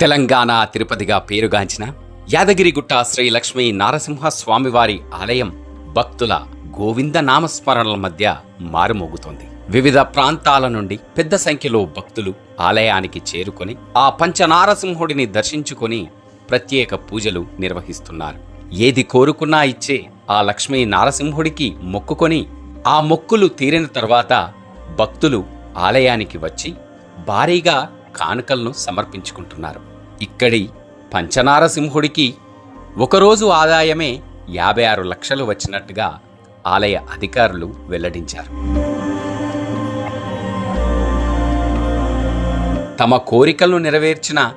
తెలంగాణ తిరుపతిగా పేరుగాంచిన యాదగిరిగుట్ట శ్రీ లక్ష్మీ నారసింహ స్వామివారి ఆలయం భక్తుల గోవింద నామస్మరణల మధ్య మారుమోగుతోంది. వివిధ ప్రాంతాల నుండి పెద్ద సంఖ్యలో భక్తులు ఆలయానికి చేరుకొని ఆ పంచనారసింహుడిని దర్శించుకొని ప్రత్యేక పూజలు నిర్వహిస్తున్నారు. ఏది కోరుకున్నా ఇచ్చే ఆ లక్ష్మీ నారసింహుడికి మొక్కుకొని ఆ మొక్కులు తీరిన తర్వాత భక్తులు ఆలయానికి వచ్చి భారీగా కానుకలను సమర్పించుకుంటున్నారు. ఇక్కడి పంచనారసింహుడికి ఒకరోజు ఆదాయమే 56 లక్షలు వచ్చినట్టుగా ఆలయ అధికారులు వెల్లడించారు. తమ కోరికలను నెరవేర్చిన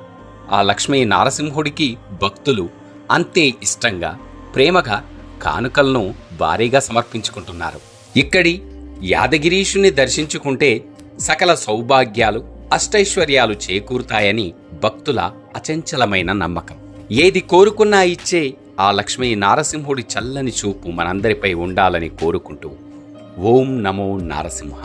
ఆ లక్ష్మీ నారసింహుడికి భక్తులు అంతే ఇష్టంగా ప్రేమగా కానుకలను భారీగా సమర్పించుకుంటున్నారు. ఇక్కడి యాదగిరీశుని దర్శించుకుంటే సకల సౌభాగ్యాలు అష్టైశ్వర్యాలు చేకూరుతాయని భక్తుల అచంచలమైన నమ్మకం. ఏది కోరుకున్నా ఇచ్చే ఆ లక్ష్మీ నారసింహుడి చల్లని చూపు మనందరిపై ఉండాలని కోరుకుంటూ ఓం నమో నారసింహ.